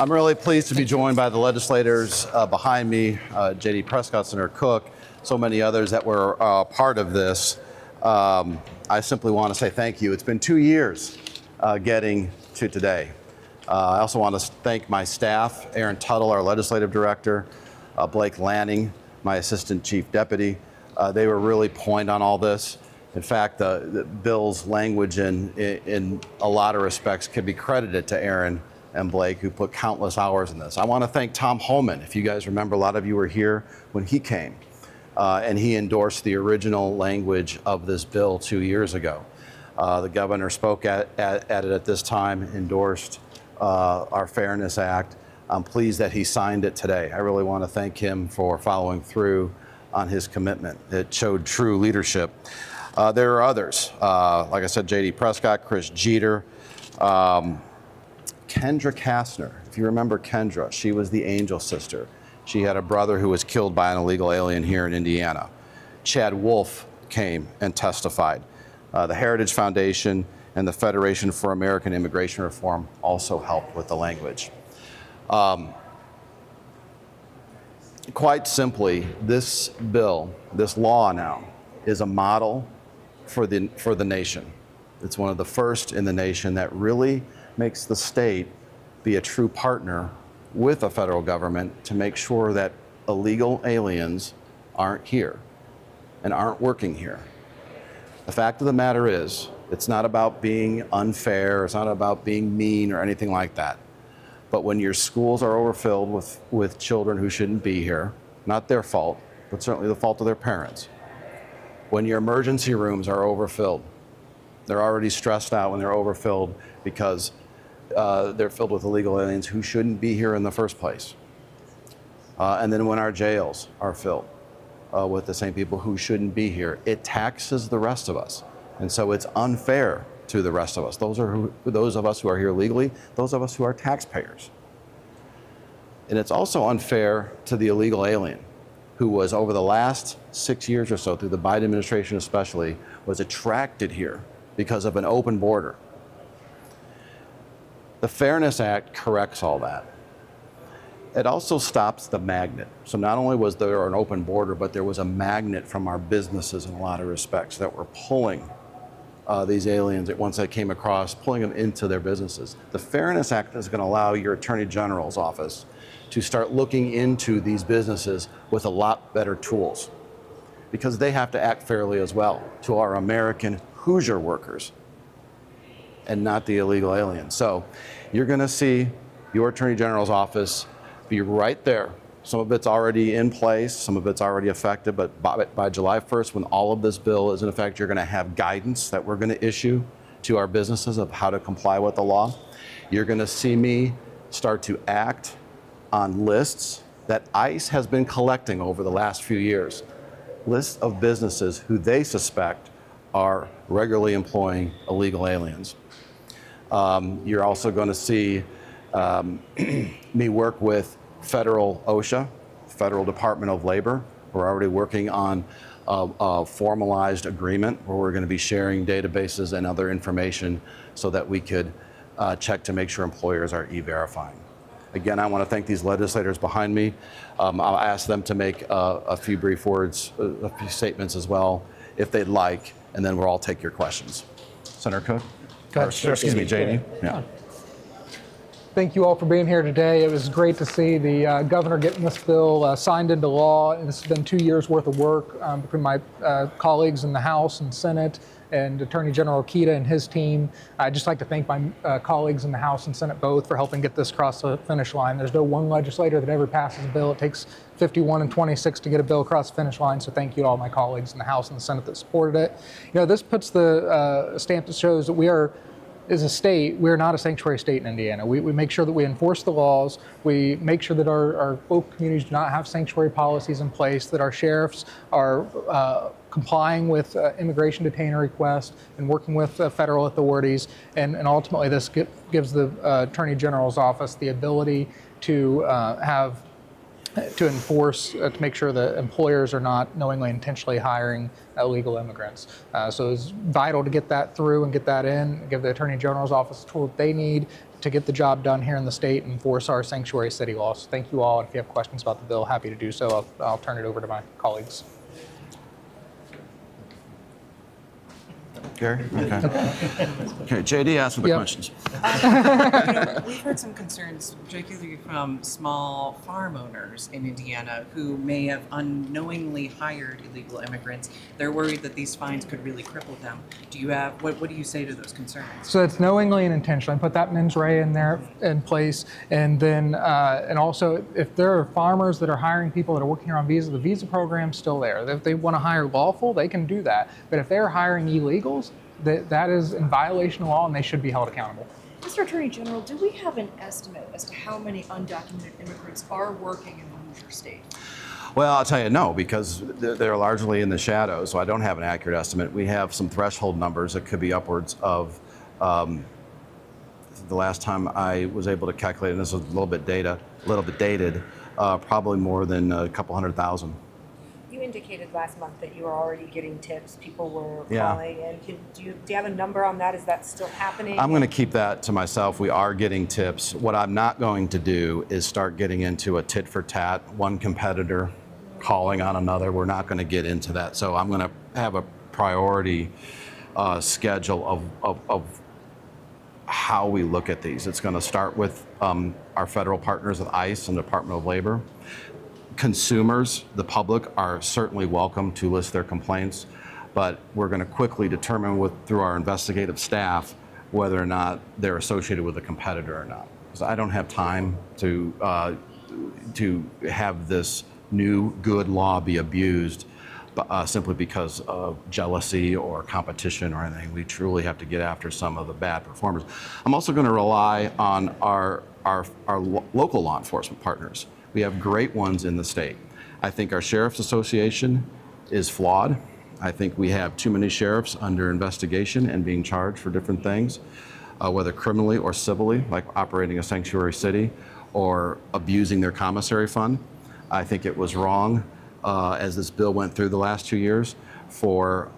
I'm really pleased to be joined by the legislators behind me, J.D. Prescott, Senator Koch, so many others that were part of this. I simply want to say thank you. It's been 2 years getting to today. I also want to thank my staff, Aaron Tuttle, our legislative director, Blake Lanning, my assistant chief deputy. They were really pointed on all this. In fact, the bill's language in a lot of respects can be credited to Aaron and Blake, who put countless hours in this. I want to thank Tom Homan. If you guys remember, a lot of you were here when he came, and he endorsed the original language of this bill 2 years ago. The governor spoke at it at this time, endorsed our Fairness Act. I'm pleased that he signed it today. I really want to thank him for following through on his commitment. It showed true leadership. There are others, like I said, J.D. Prescott, Chris Jeter, Kendra Kastner. If you remember Kendra, she was the angel sister. She had a brother who was killed by an illegal alien here in Indiana. Chad Wolf came and testified. The Heritage Foundation and the Federation for American Immigration Reform also helped with the language. Quite simply, this bill, this law now, is a model for the nation. It's one of the first in the nation that really makes the state be a true partner with the federal government to make sure that illegal aliens aren't here and aren't working here. The fact of the matter is, it's not about being unfair, it's not about being mean or anything like that. But when your schools are overfilled with children who shouldn't be here, not their fault, but certainly the fault of their parents. When your emergency rooms are overfilled, they're already stressed out when they're overfilled because they're filled with illegal aliens who shouldn't be here in the first place. And then when our jails are filled with the same people who shouldn't be here, it taxes the rest of us. And so it's unfair to the rest of us. Those of us who are here legally, those of us who are taxpayers. And it's also unfair to the illegal alien who was, over the last 6 years or so, through the Biden administration especially, was attracted here because of an open border. The Fairness Act corrects all that. It also stops the magnet. So not only was there an open border, but there was a magnet from our businesses in a lot of respects that were pulling these aliens once they came across, pulling them into their businesses. The Fairness Act is going to allow your Attorney General's office to start looking into these businesses with a lot better tools, because they have to act fairly as well to our American Hoosier workers and not the illegal aliens. So you're going to see your Attorney General's office be right there. Some of it's already in place, some of it's already effective, but by July 1st, when all of this bill is in effect, you're going to have guidance that we're going to issue to our businesses of how to comply with the law. You're going to see me start to act on lists that ICE has been collecting over the last few years, lists of businesses who they suspect are regularly employing illegal aliens. You're also going to see me work with federal OSHA, Federal Department of Labor. We're already working on a formalized agreement where we're going to be sharing databases and other information so that we could check to make sure employers are e-verifying. Again, I want to thank these legislators behind me. I'll ask them to make a few brief words, a few statements as well, if they'd like, and then we'll all take your questions. Senator Koch? Excuse me, J.D. Yeah. Thank you all for being here today. It was great to see the governor getting this bill signed into law. And this has been 2 years worth of work between my colleagues in the House and Senate and Attorney General Akita and his team. I'd just like to thank my colleagues in the House and Senate both for helping get this across the finish line. There's no one legislator that ever passes a bill. It takes 51 and 26 to get a bill across the finish line. So thank you to all my colleagues in the House and the Senate that supported it. You know, this puts the stamp that shows that we are, as a state, we're not a sanctuary state in Indiana. We make sure that we enforce the laws. We make sure that our local communities do not have sanctuary policies in place, that our sheriffs are complying with immigration detainer requests and working with federal authorities. And ultimately, this gives the Attorney General's office the ability to enforce, to make sure that employers are not knowingly intentionally hiring illegal immigrants. So it's vital to get that through and get that in, give the Attorney General's office the tool that they need to get the job done here in the state and enforce our sanctuary city laws. Thank you all. If you have questions about the bill, happy to do so. I'll turn it over to my colleagues. Gary? Okay, JD, ask for the questions. We've heard some concerns, particularly from small farm owners in Indiana who may have unknowingly hired illegal immigrants. They're worried that these fines could really cripple them. Do you have, what do you say to those concerns? So it's knowingly and intentionally. Put that mens rea in there in place. And then, and also, if there are farmers that are hiring people that are working here on visa, the visa program's still there. If they want to hire lawful, they can do that. But if they're hiring illegals, that is in violation of law and they should be held accountable. Mr. Attorney General, do we have an estimate as to how many undocumented immigrants are working in the Hoosier State? Well, I'll tell you no, because they're largely in the shadows, so I don't have an accurate estimate. We have some threshold numbers that could be upwards of, the last time I was able to calculate, and this is a little bit dated, probably more than a couple 100,000. You indicated last month that you were already getting tips. People were Yeah. calling. And do you have a number on that? Is that still happening? I'm going to keep that to myself. We are getting tips. What I'm not going to do is start getting into a tit for tat, one competitor calling on another. We're not going to get into that. So I'm going to have a priority schedule of how we look at these. It's going to start with our federal partners at ICE and the Department of Labor. Consumers, the public, are certainly welcome to list their complaints, but we're going to quickly determine through our investigative staff whether or not they're associated with a competitor or not. Because I don't have time to have this new good law be abused simply because of jealousy or competition or anything. We truly have to get after some of the bad performers. I'm also going to rely on our local law enforcement partners. We have great ones in the state. I think our Sheriff's Association is flawed. I think we have too many sheriffs under investigation and being charged for different things, whether criminally or civilly, like operating a sanctuary city or abusing their commissary fund. I think it was wrong, as this bill went through the last 2 years, for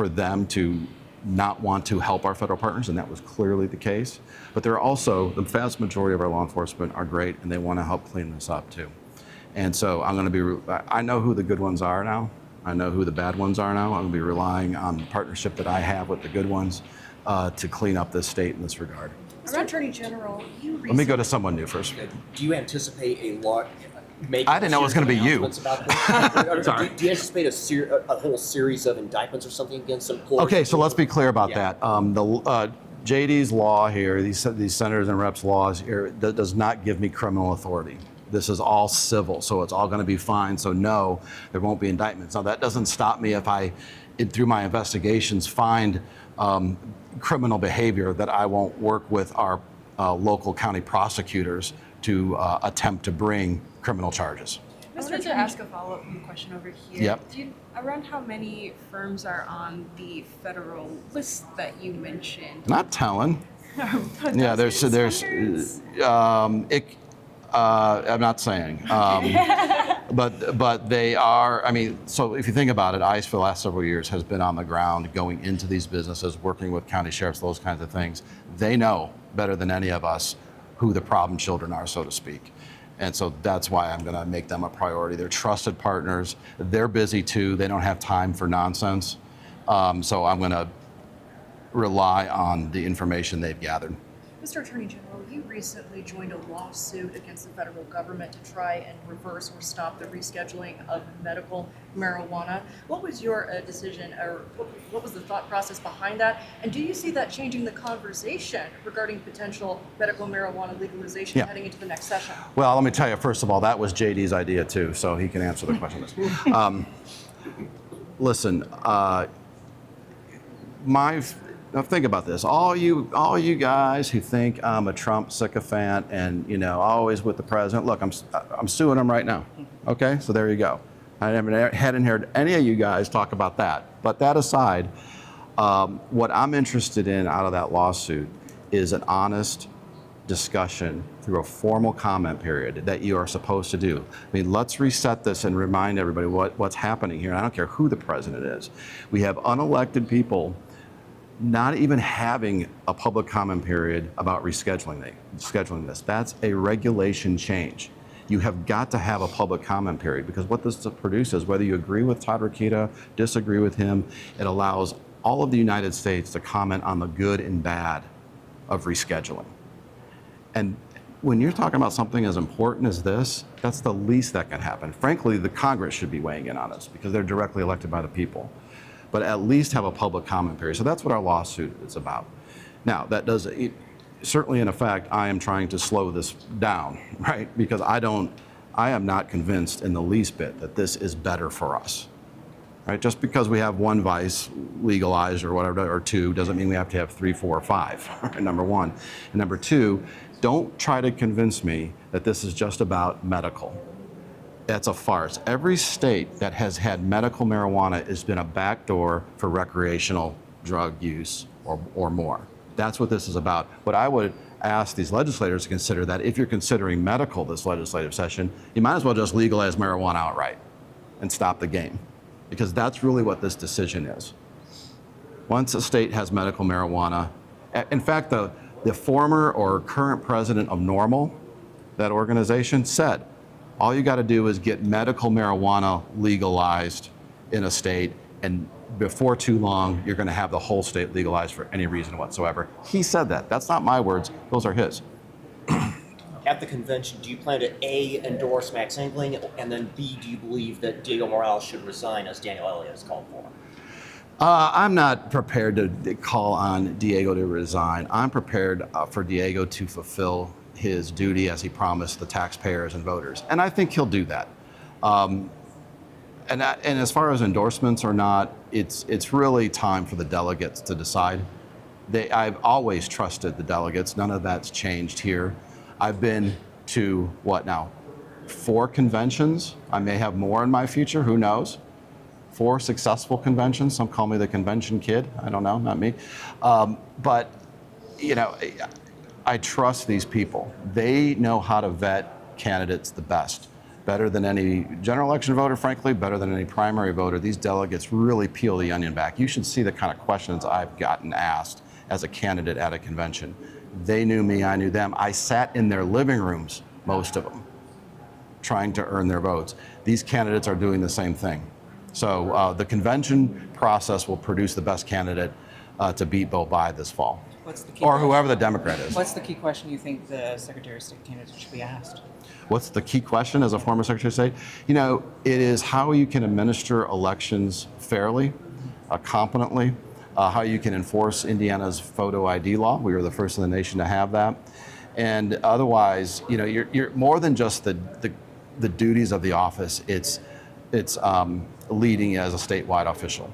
them to not want to help our federal partners, and that was clearly the case. But there are also, the vast majority of our law enforcement are great, and they want to help clean this up too. And so I know who the good ones are now. I know who the bad ones are now. I'm going to be relying on the partnership that I have with the good ones to clean up this state in this regard. Mr. Attorney General, Let me go to someone new first. Do you anticipate a lot? I didn't know it was going to be you. Sorry. Do you anticipate a whole series of indictments or something against some? Okay, so let's be clear about that. JD's law here, these senators and reps laws here, does not give me criminal authority. This is all civil, so it's all going to be fine. So no, there won't be indictments. Now that doesn't stop me if through my investigations, find criminal behavior that I won't work with our local county prosecutors to attempt to bring criminal charges. I wanted to ask a follow-up question over here. Yep. Around how many firms are on the federal list that you mentioned? Not telling. Yeah, there's Hundreds? I'm not saying, but they are. I mean, so if you think about it, ICE for the last several years has been on the ground, going into these businesses, working with county sheriffs, those kinds of things. They know better than any of us who the problem children are, so to speak. And so that's why I'm going to make them a priority. They're trusted partners. They're busy too. They don't have time for nonsense. So I'm going to rely on the information they've gathered. Mr. Attorney General, you recently joined a lawsuit against the federal government to try and reverse or stop the rescheduling of medical marijuana. What was your decision, or what was the thought process behind that? And do you see that changing the conversation regarding potential medical marijuana legalization heading into the next session? Well, let me tell you, first of all, that was JD's idea too, so he can answer the question. Listen, now think about this. All you guys who think I'm a Trump sycophant and always with the president. Look, I'm suing him right now. Okay, so there you go. I hadn't heard any of you guys talk about that. But that aside, what I'm interested in out of that lawsuit is an honest discussion through a formal comment period that you are supposed to do. I mean, let's reset this and remind everybody what's happening here. And I don't care who the president is. We have unelected people not even having a public comment period about scheduling this. That's a regulation change. You have got to have a public comment period, because what this produces, whether you agree with Todd Rokita, disagree with him, it allows all of the United States to comment on the good and bad of rescheduling. And when you're talking about something as important as this, that's the least that can happen. Frankly, the Congress should be weighing in on this because they're directly elected by the people. But at least have a public comment period. So that's what our lawsuit is about. Now, that does, certainly in effect, I am trying to slow this down, right? Because I am not convinced in the least bit that this is better for us, right? Just because we have one vice legalized or whatever, or two, doesn't mean we have to have 3, 4, or 5, number one. And number two, don't try to convince me that this is just about medical. That's a farce. Every state that has had medical marijuana has been a backdoor for recreational drug use or more. That's what this is about. What I would ask these legislators to consider, that if you're considering medical this legislative session, you might as well just legalize marijuana outright and stop the game, because that's really what this decision is. Once a state has medical marijuana, in fact, the former or current president of NORML, that organization, said, all you got to do is get medical marijuana legalized in a state, and before too long, you're going to have the whole state legalized for any reason whatsoever. He said that. That's not my words. Those are his. At the convention, do you plan to A, endorse Max Engling, and then B, do you believe that Diego Morales should resign as Daniel Elliott has called for? I'm not prepared to call on Diego to resign. I'm prepared for Diego to fulfill his duty as he promised the taxpayers and voters. And I think he'll do that. And as far as endorsements or not, it's really time for the delegates to decide. I've always trusted the delegates. None of that's changed here. I've been to, 4 conventions. I may have more in my future, who knows? 4 successful conventions. Some call me the convention kid. I don't know, not me. But, I trust these people. They know how to vet candidates the best. Better than any general election voter, frankly, better than any primary voter. These delegates really peel the onion back. You should see the kind of questions I've gotten asked as a candidate at a convention. They knew me, I knew them. I sat in their living rooms, most of them, trying to earn their votes. These candidates are doing the same thing. So the convention process will produce the best candidate to beat Bo Bai this fall. What's the key Or question? whoever the Democrat is. What's the key question you think the Secretary of State candidate should be asked? What's the key question as a former Secretary of State? It is how you can administer elections fairly, competently, how you can enforce Indiana's photo ID law. We were the first in the nation to have that. And otherwise, you're more than just the duties of the office. It's leading as a statewide official.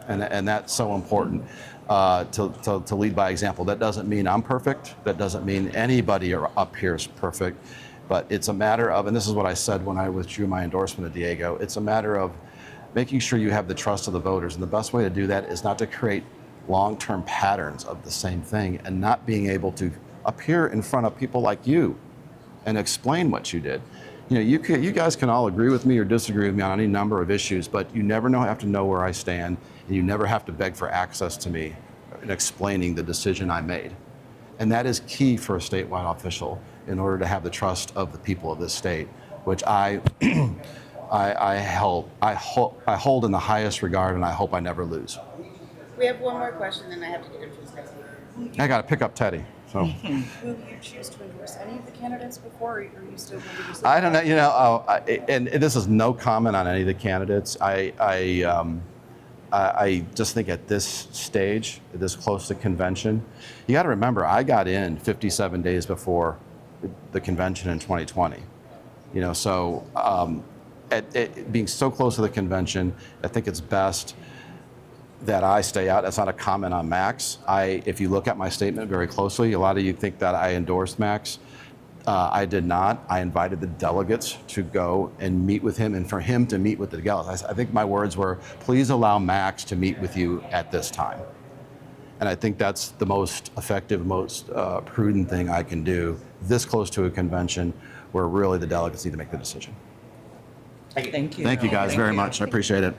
And that's so important to lead by example. That doesn't mean I'm perfect. That doesn't mean anybody up here is perfect. But it's a matter of, and this is what I said when I withdrew my endorsement of Diego, it's a matter of making sure you have the trust of the voters. And the best way to do that is not to create long-term patterns of the same thing and not being able to appear in front of people like you and explain what you did. You guys can all agree with me or disagree with me on any number of issues, but you never have to know where I stand, and you never have to beg for access to me in explaining the decision I made. And that is key for a statewide official in order to have the trust of the people of this state, which I hold in the highest regard, and I hope I never lose. We have one more question, and I have to get into this. I got to pick up Teddy. So. Will you choose to endorse any of the candidates before, or are you still going to do something? I don't know. And this is no comment on any of the candidates. I just think at this stage, this close to convention, you got to remember, I got in 57 days before the convention in 2020. So at being so close to the convention, I think it's best that I stay out. That's not a comment on Max. If you look at my statement very closely, a lot of you think that I endorsed Max. I did not. I invited the delegates to go and meet with him, and for him to meet with the delegates. I think my words were, please allow Max to meet with you at this time. And I think that's the most effective, most prudent thing I can do this close to a convention where really the delegates need to make the decision. Thank you. Thank you guys very much. I appreciate it.